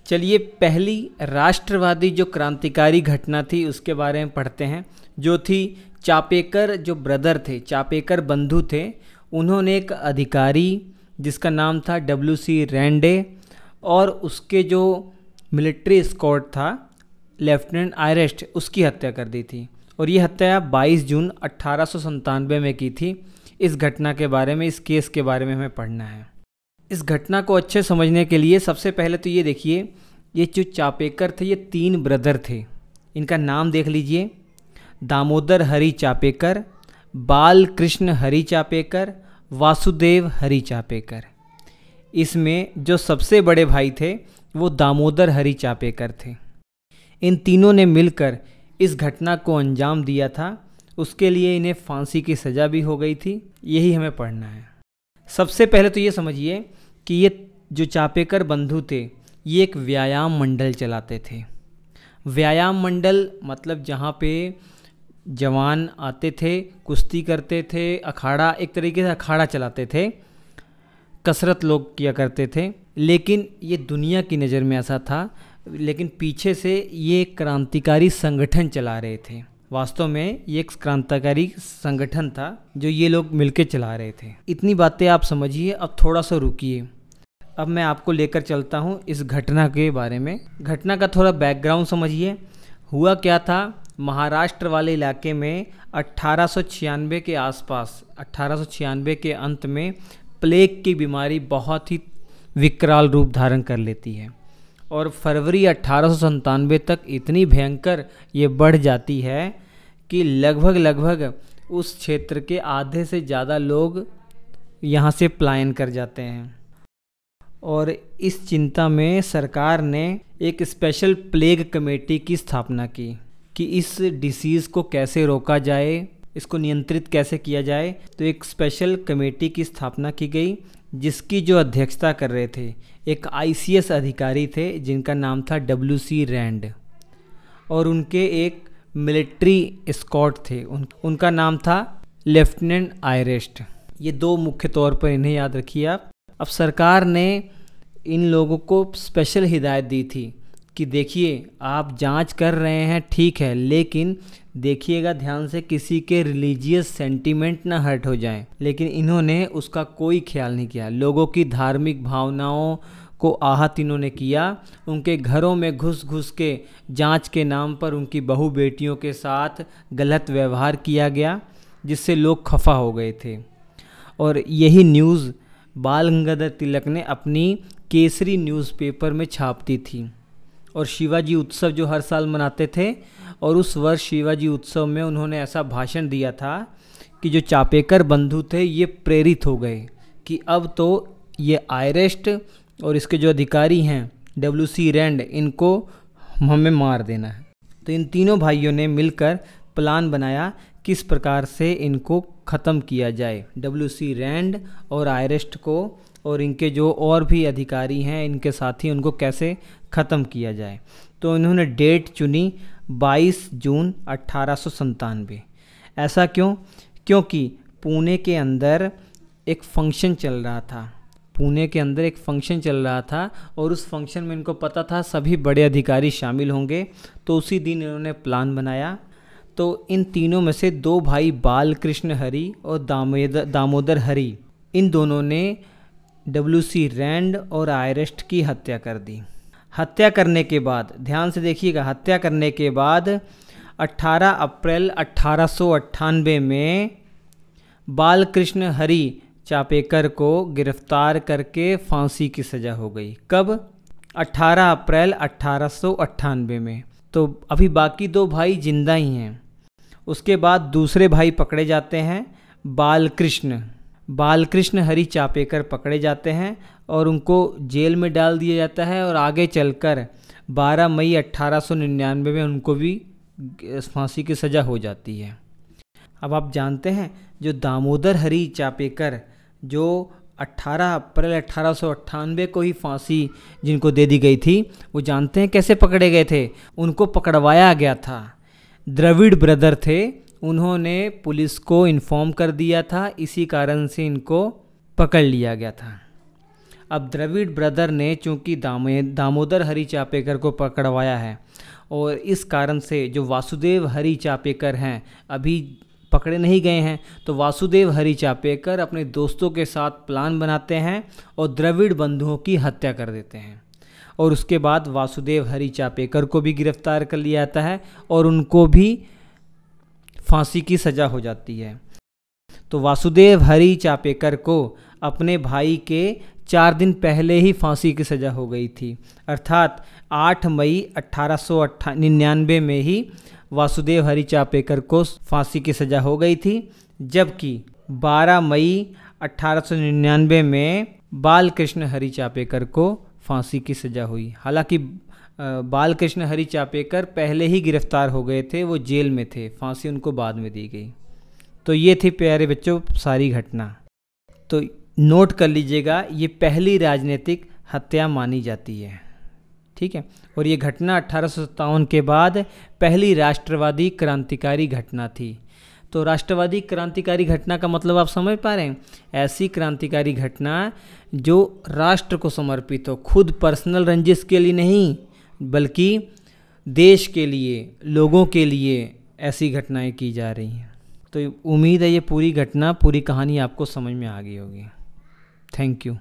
चलिए पहली राष्ट्रवादी जो क्रांतिकारी घटना थी उसके बारे में पढ़ते हैं, जो थी चापेकर जो ब्रदर थे, चापेकर बंधु थे। उन्होंने एक अधिकारी जिसका नाम था W.C. रैंडे और उसके जो मिलिट्री स्क्वाड था लेफ्टिनेंट आयरेस्ट, उसकी हत्या कर दी थी। और ये हत्या 22 जून 1897 में की थी। इस घटना के बारे में, इस केस के बारे में हमें पढ़ना है। इस घटना को अच्छे समझने के लिए सबसे पहले तो ये देखिए, ये जो चापेकर थे ये 3 ब्रदर थे। इनका नाम देख लीजिए, दामोदर हरि चापेकर, बाल कृष्ण हरि चापेकर, वासुदेव हरि चापेकर। इसमें जो सबसे बड़े भाई थे वो दामोदर हरि चापेकर थे। इन तीनों ने मिलकर इस घटना को अंजाम दिया था। उसके लिए इन्हें फांसी की सज़ा भी हो गई थी। यही हमें पढ़ना है। सबसे पहले तो ये समझिए कि ये जो चापेकर बंधु थे ये एक व्यायाम मंडल चलाते थे। व्यायाम मंडल मतलब जहाँ पे जवान आते थे, कुश्ती करते थे, अखाड़ा, एक तरीके से अखाड़ा चलाते थे, कसरत लोग किया करते थे। लेकिन ये दुनिया की नज़र में ऐसा था, लेकिन पीछे से ये क्रांतिकारी संगठन चला रहे थे। वास्तव में ये एक क्रांतिकारी संगठन था जो ये लोग मिलके चला रहे थे। इतनी बातें आप समझिए। अब थोड़ा सा रुकिए, अब मैं आपको लेकर चलता हूँ इस घटना के बारे में। घटना का थोड़ा बैकग्राउंड समझिए। हुआ क्या था, महाराष्ट्र वाले इलाके में 1896 के आसपास, 1896 के अंत में प्लेग की बीमारी बहुत ही विकराल रूप धारण कर लेती है और फरवरी 1897 तक इतनी भयंकर ये बढ़ जाती है कि लगभग उस क्षेत्र के आधे से ज़्यादा लोग यहाँ से पलायन कर जाते हैं। और इस चिंता में सरकार ने एक स्पेशल प्लेग कमेटी की स्थापना की कि इस डिसीज़ को कैसे रोका जाए, इसको नियंत्रित कैसे किया जाए। तो एक स्पेशल कमेटी की स्थापना की गई जिसकी जो अध्यक्षता कर रहे थे एक ICS अधिकारी थे जिनका नाम था W.C. रैंड, और उनके एक मिलिट्री स्क्वाड थे, उनका नाम था लेफ्टिनेंट आयरेस्ट। ये 2 मुख्य तौर पर इन्हें याद रखिए आप। अब सरकार ने इन लोगों को स्पेशल हिदायत दी थी कि देखिए आप जांच कर रहे हैं ठीक है, लेकिन देखिएगा ध्यान से किसी के रिलीजियस सेंटीमेंट ना हर्ट हो जाएं। लेकिन इन्होंने उसका कोई ख्याल नहीं किया। लोगों की धार्मिक भावनाओं को आहत इन्होंने किया। उनके घरों में घुस के जांच के नाम पर उनकी बहू बेटियों के साथ गलत व्यवहार किया गया, जिससे लोग खफा हो गए थे। और यही न्यूज़ बाल गंगाधर तिलक ने अपनी केसरी न्यूज़पेपर में छापती थी। और शिवाजी उत्सव जो हर साल मनाते थे, और उस वर्ष शिवाजी उत्सव में उन्होंने ऐसा भाषण दिया था कि जो चापेकर बंधु थे ये प्रेरित हो गए कि अब तो ये आयरेस्ट और इसके जो अधिकारी हैं W.C. रैंड, इनको हमें मार देना है। तो इन तीनों भाइयों ने मिलकर प्लान बनाया किस प्रकार से इनको ख़त्म किया जाए, W.C. रैंड और आयरेस्ट को, और इनके जो और भी अधिकारी हैं इनके साथी, उनको कैसे ख़त्म किया जाए। तो इन्होंने डेट चुनी 22 जून 1897। ऐसा क्यों? क्योंकि पुणे के अंदर एक फंक्शन चल रहा था। पुणे के अंदर एक फंक्शन चल रहा था और उस फंक्शन में इनको पता था सभी बड़े अधिकारी शामिल होंगे। तो उसी दिन इन्होंने प्लान बनाया। तो इन तीनों में से 2 भाई बाल कृष्ण हरि और दामोदर हरि, इन दोनों ने W.C. रैंड और आयरेस्ट की हत्या कर दी। हत्या करने के बाद, ध्यान से देखिएगा, हत्या करने के बाद 18 अप्रैल 1898 में बालकृष्ण हरि चापेकर को गिरफ्तार करके फांसी की सज़ा हो गई। कब? 18 अप्रैल 1898 में। तो अभी बाकी 2 भाई जिंदा ही हैं। उसके बाद दूसरे भाई पकड़े जाते हैं, बालकृष्ण हरि चापेकर पकड़े जाते हैं और उनको जेल में डाल दिया जाता है। और आगे चलकर 12 मई 1899 में उनको भी फांसी की सज़ा हो जाती है। अब आप जानते हैं जो दामोदर हरि चापेकर, जो 18 अप्रैल 1898 को ही फांसी जिनको दे दी गई थी, वो जानते हैं कैसे पकड़े गए थे? उनको पकड़वाया गया था। द्रविड़ ब्रदर थे, उन्होंने पुलिस को इन्फॉर्म कर दिया था, इसी कारण से इनको पकड़ लिया गया था। अब द्रविड़ ब्रदर ने चूंकि दामोदर हरि चापेकर को पकड़वाया है और इस कारण से जो वासुदेव हरि चापेकर हैं अभी पकड़े नहीं गए हैं, तो वासुदेव हरि चापेकर अपने दोस्तों के साथ प्लान बनाते हैं और द्रविड़ बंधुओं की हत्या कर देते हैं। और उसके बाद वासुदेव हरि चापेकर को भी गिरफ्तार कर लिया जाता है और उनको भी फांसी की सज़ा हो जाती है। तो वासुदेव हरि चापेकर को अपने भाई के 4 दिन पहले ही फांसी की सज़ा हो गई थी, अर्थात 8 मई 1899 में ही वासुदेव हरि चापेकर को फांसी की सज़ा हो गई थी, जबकि 12 मई 1899 में बालकृष्ण हरि चापेकर को फांसी की सज़ा हुई। हालांकि बालकृष्ण हरि चापेकर पहले ही गिरफ्तार हो गए थे, वो जेल में थे, फांसी उनको बाद में दी गई। तो ये थी प्यारे बच्चों सारी घटना। तो नोट कर लीजिएगा, ये पहली राजनीतिक हत्या मानी जाती है, ठीक है। और ये घटना 1857 के बाद पहली राष्ट्रवादी क्रांतिकारी घटना थी। तो राष्ट्रवादी क्रांतिकारी घटना का मतलब आप समझ पा रहे हैं, ऐसी क्रांतिकारी घटना जो राष्ट्र को समर्पित हो, खुद पर्सनल रंजिश के लिए नहीं बल्कि देश के लिए, लोगों के लिए ऐसी घटनाएं की जा रही हैं। तो उम्मीद है ये पूरी घटना, पूरी कहानी आपको समझ में आ गई होगी। Thank you.